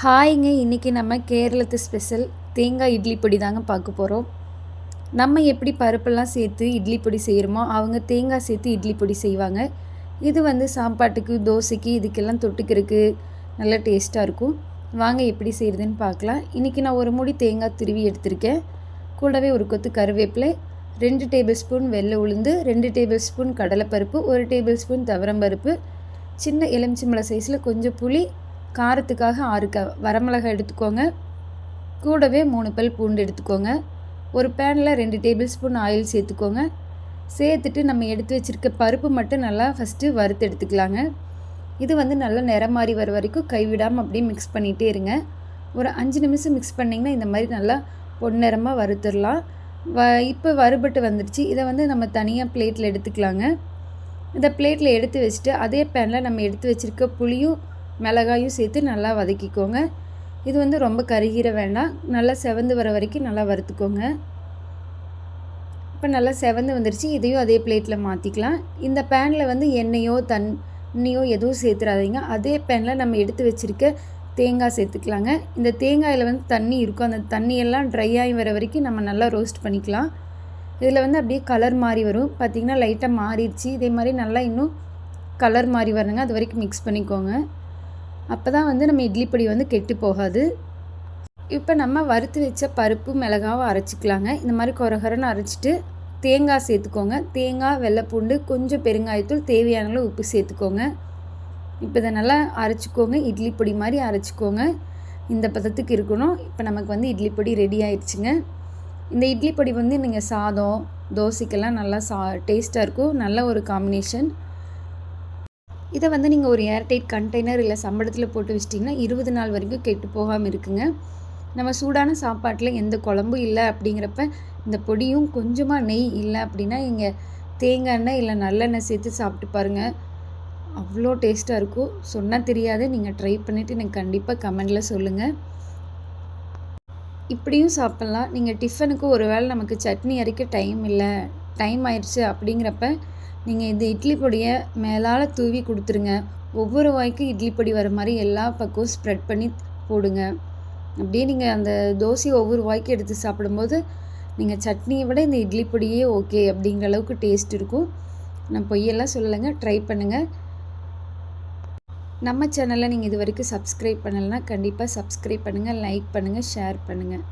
ஹாய்ங்க. இன்றைக்கி நம்ம கேரளத்து ஸ்பெஷல் தேங்காய் இட்லி பொடி தாங்க பார்க்க போகிறோம். நம்ம எப்படி பருப்பெல்லாம் சேர்த்து இட்லி பொடி செய்கிறோமோ அவங்க தேங்காய் சேர்த்து இட்லி பொடி செய்வாங்க. இது வந்து சாப்பாட்டுக்கு, தோசைக்கு இதுக்கெல்லாம் தொட்டுக்கிறதுக்கு நல்லா டேஸ்ட்டாக இருக்கும். வாங்க எப்படி செய்கிறதுன்னு பார்க்கலாம். இன்றைக்கி நான் ஒரு மூடி தேங்காய் துருவி எடுத்திருக்கேன். கூடவே ஒரு கொத்து கருவேப்பிலை, 2 டேபிள் ஸ்பூன் வெள்ளை உளுந்து, 2 டேபிள் ஸ்பூன் கடலைப்பருப்பு, 1 டேபிள் ஸ்பூன் துவரம்பருப்பு, சின்ன எலுமிச்சம்பழம் சைஸில் கொஞ்சம் புளி, காரத்துக்காக 6 வரமிளகாய் எடுத்துக்கோங்க. கூடவே 3 பல் பூண்டு எடுத்துக்கோங்க. ஒரு பேனில் 2 டேபிள் ஸ்பூன் ஆயில் சேர்த்துக்கோங்க. சேர்த்துட்டு நம்ம எடுத்து வச்சுருக்க பருப்பு மட்டும் நல்லா ஃபஸ்ட்டு வறுத்து எடுத்துக்கலாங்க. இது வந்து நல்லா நிறம் மாறி வர வரைக்கும் கைவிடாமல் அப்படியே மிக்ஸ் பண்ணிகிட்டே இருங்க. ஒரு 5 நிமிஷம் மிக்ஸ் பண்ணிங்கன்னா இந்த மாதிரி நல்லா பொன்னிறமாக வறுத்துடலாம். இப்போ வறுபட்டு வந்துடுச்சு. இதை வந்து நம்ம தனியாக பிளேட்டில் எடுத்துக்கலாங்க. இந்த பிளேட்டில் எடுத்து வச்சுட்டு அதே பேனில் நம்ம எடுத்து வச்சுருக்க புளியும் மிளகாயும் சேர்த்து நல்லா வதக்கிக்கோங்க. இது வந்து ரொம்ப கருகிற வேண்டாம், நல்லா செவந்து வர வரைக்கும் நல்லா வறுத்துக்கோங்க. இப்போ நல்லா செவந்து வந்துருச்சு. இதையும் அதே பிளேட்டில் மாற்றிக்கலாம். இந்த பேனில் வந்து எண்ணெயோ தண்ணியோ எதுவும் சேர்த்துறாதீங்க. அதே பேனில் நம்ம எடுத்து வச்சுருக்க தேங்காய் சேர்த்துக்கலாங்க. இந்த தேங்காயில் வந்து தண்ணி இருக்கும். அந்த தண்ணியெல்லாம் ட்ரை ஆகி வர வரைக்கும் நம்ம நல்லா ரோஸ்ட் பண்ணிக்கலாம். இதில் வந்து அப்படியே கலர் மாறி வரும். பார்த்திங்கன்னா லைட்டாக மாறிடுச்சு. இதே மாதிரி நல்லா இன்னும் கலர் மாறி வரணுங்க. அது வரைக்கும் மிக்ஸ் பண்ணிக்கோங்க. அப்போ தான் வந்து நம்ம இட்லி பொடி வந்து கெட்டு போகாது. இப்போ நம்ம வறுத்து வச்ச பருப்பு மிளகாவை அரைச்சிக்கலாங்க. இந்த மாதிரி கொரகரன்னு அரைச்சிட்டு தேங்காய் சேர்த்துக்கோங்க. தேங்காய், வெள்ளைப்பூண்டு, கொஞ்சம் பெருங்காயத்தூள், தேவையான அளவு உப்பு சேர்த்துக்கோங்க. இப்போ இதை நல்லா அரைச்சிக்கோங்க. இட்லி பொடி மாதிரி அரைச்சிக்கோங்க. இந்த பதத்துக்கு இருக்கணும். இப்போ நமக்கு வந்து இட்லி பொடி ரெடி ஆயிடுச்சுங்க. இந்த இட்லி பொடி வந்து நீங்கள் சாதம், தோசைக்கெல்லாம் நல்லா டேஸ்ட்டாக இருக்கும். நல்ல ஒரு காம்பினேஷன். இதை வந்து நீங்கள் ஒரு ஏர்டைட் கண்டெய்னர் இல்லை சம்பளத்தில் போட்டு வச்சிட்டிங்கன்னா 20 நாள் வரைக்கும் கெட்டு போகாமல் இருக்குங்க. நம்ம சூடான சாப்பாட்டில் எந்த குழம்பும் இல்லை அப்படிங்கிறப்ப இந்த பொடியும் கொஞ்சமாக நெய் இல்லை அப்படின்னா இங்கே தேங்காய் எண்ணெய் இல்லை நல்லெண்ணெய் சேர்த்து சாப்பிட்டு பாருங்கள். அவ்வளோ டேஸ்ட்டாக இருக்கும். சொன்னால் தெரியாது. நீங்கள் ட்ரை பண்ணிவிட்டு எனக்கு கண்டிப்பாக கமெண்டில் சொல்லுங்கள். இப்படியும் சாப்பிட்லாம். நீங்கள் டிஃபனுக்கு ஒரு வேளை நமக்கு சட்னி அரைக்க டைம் ஆயிடுச்சு அப்படிங்கிறப்ப நீங்கள் இந்த இட்லி பொடியை மேலால் தூவி கொடுத்துருங்க. ஒவ்வொரு வாய்க்கும் இட்லி பொடி வர மாதிரி எல்லா பக்கமும் ஸ்ப்ரெட் பண்ணி போடுங்க. அப்படியே நீங்கள் அந்த தோசையை ஒவ்வொரு வாய்க்கும் எடுத்து சாப்பிடும்போது நீங்கள் சட்னியை விட இந்த இட்லி பொடியே ஓகே அப்படிங்கிற அளவுக்கு டேஸ்ட் இருக்கும். நான் பொய்யெல்லாம் சொல்லலைங்க. ட்ரை பண்ணுங்கள். நம்ம சேனலை நீங்கள் இது வரைக்கும் சப்ஸ்கிரைப் பண்ணலைன்னா கண்டிப்பாக சப்ஸ்கிரைப் பண்ணுங்கள், லைக் பண்ணுங்கள், ஷேர் பண்ணுங்கள்.